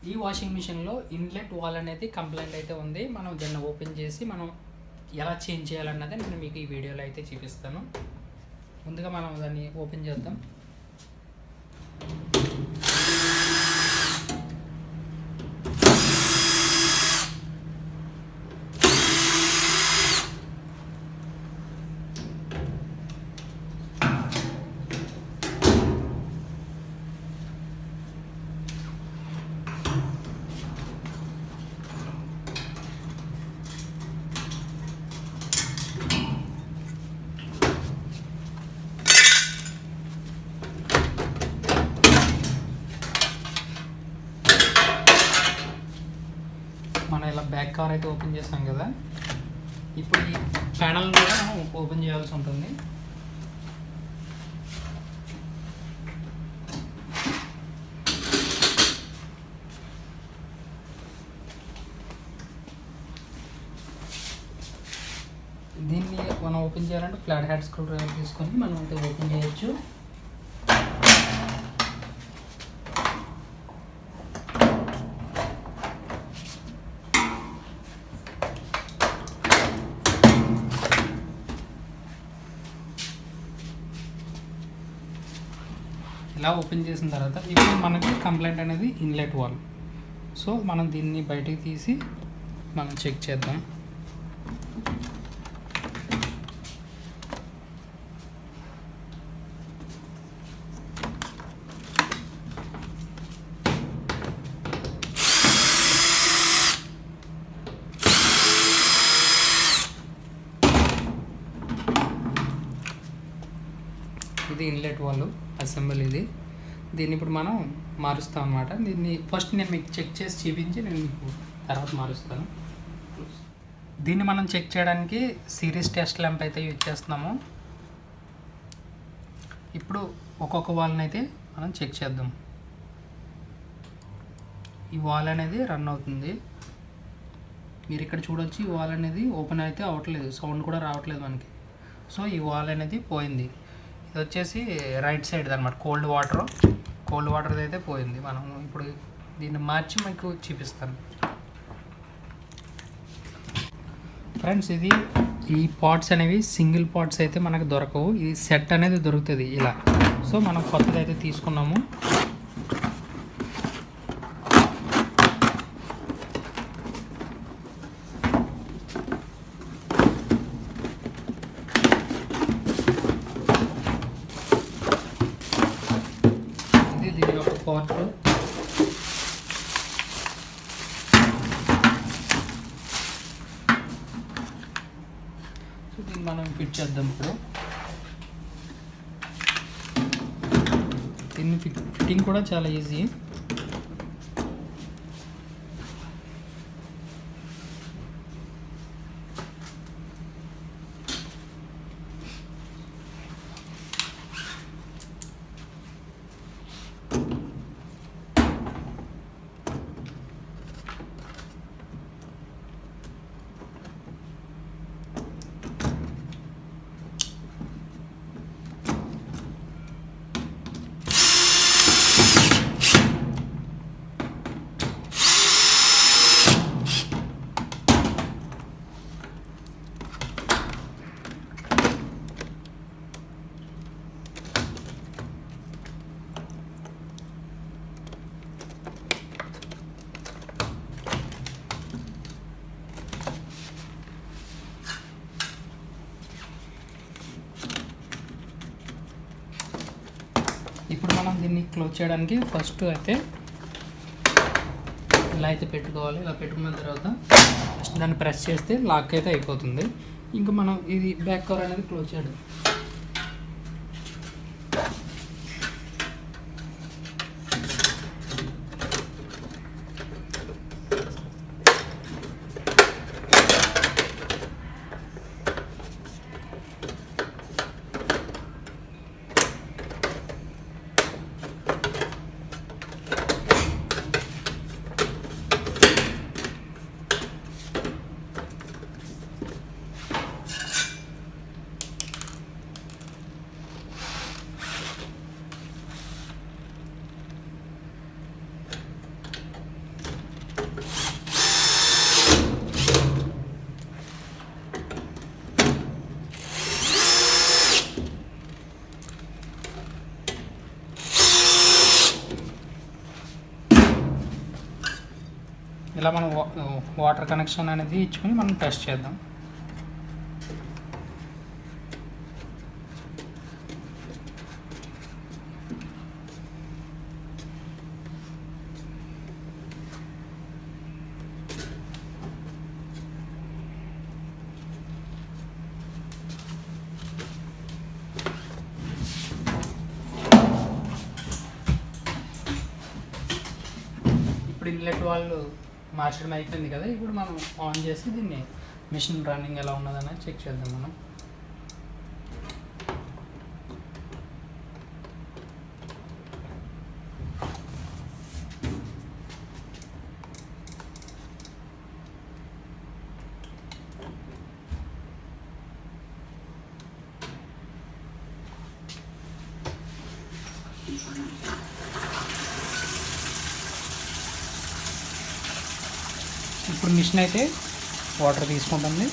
ఈ వాషింగ్ మిషన్లో inlet wall అనేది కంప్లైంట్ అయితే ఉంది. మనం దాన్ని ఓపెన్ చేసి మనం ఎలా చేంజ్ చేయాలన్నది నేను మీకు ఈ వీడియోలో అయితే చూపిస్తాను. ముందుగా మనం దాన్ని ఓపెన్ చేద్దాం. మనం ఇలా బ్యాక్ కవర్ అయితే ఓపెన్ చేసాం కదా, ఇప్పుడు ఈ ప్యానల్ కూడా మనం ఓపెన్ చేయాల్సి ఉంటుంది. దీన్ని మనం ఓపెన్ చేయాలంటే ఫ్లాట్ హ్యాడ్ స్క్రూ డ్రైవర్ తీసుకొని మనం అయితే ఓపెన్ చేయొచ్చు. ఇలా ఓపెన్ చేసిన తర్వాత ఇప్పుడు మనకి కంప్లైంట్ అనేది ఇన్లెట్ వాల్. సో మనం దీన్ని బయటికి తీసి మనం చెక్ చేద్దాం. ఇది ఇన్లెట్ వాల్ అసెంబుల్. దీన్ని ఇప్పుడు మనం మారుస్తాం అన్నమాట. దీన్ని ఫస్ట్ నేను మీకు చెక్ చేసి చూపించి నేను మీకు తర్వాత మారుస్తాను. దీన్ని మనం చెక్ చేయడానికి సిరీస్ టెస్ట్ ల్యాంప్ అయితే యూజ్ చేస్తున్నాము. ఇప్పుడు ఒక్కొక్క వాల్ని అయితే మనం చెక్ చేద్దాం. ఈ వాల్ అనేది రన్ అవుతుంది. మీరు ఇక్కడ చూడొచ్చు, ఈ వాల్ అనేది ఓపెన్ అయితే అవ్వట్లేదు, సౌండ్ కూడా రావట్లేదు మనకి. సో ఈ వాల్ అనేది పోయింది. ఇది వచ్చేసి రైట్ సైడ్ అనమాట. కోల్డ్ వాటర్ అయితే పోయింది. మనం ఇప్పుడు దీన్ని మార్చి మీకు చూపిస్తాను. ఫ్రెండ్స్, ఈ పార్ట్స్ అనేవి సింగిల్ పార్ట్స్ అయితే మనకు దొరకవు. ఇది సెట్ అనేది దొరుకుతుంది ఇలా. సో మనం కొత్తది అయితే తీసుకున్నాము. దీని ఒక పార్ట్. సో దీన్ని మనం ఫిట్ చేద్దాం. ఇప్పుడు దీన్ని ఫిట్టింగ్ కూడా చాలా ఈజీ. ఇప్పుడు మనం దీన్ని క్లోజ్ చేయడానికి ఫస్ట్ అయితే ఇలా అయితే పెట్టుకోవాలి. ఇలా పెట్టుకున్న తర్వాత ఫస్ట్ దాన్ని ప్రెస్ చేస్తే లాక్ అయితే అయిపోతుంది. ఇంకా మనం ఇది బ్యాక్ కవర్ అనేది క్లోజ్ చేయడం. ఇలా మనం వాటర్ కనెక్షన్ అనేది ఇచ్చుకొని మనం టెస్ట్ చేద్దాం. ఇప్పుడు ఇన్లెట్ వాళ్ళు మార్చడం అయిపోయింది కదా, ఇప్పుడు మనం ఆన్ చేసి దీన్ని మిషన్ రన్నింగ్ ఎలా ఉన్నదని చెక్ చేద్దాం మనం. ఇప్పుడు మిషన్ అయితే వాటర్ తీసుకుంటుంది.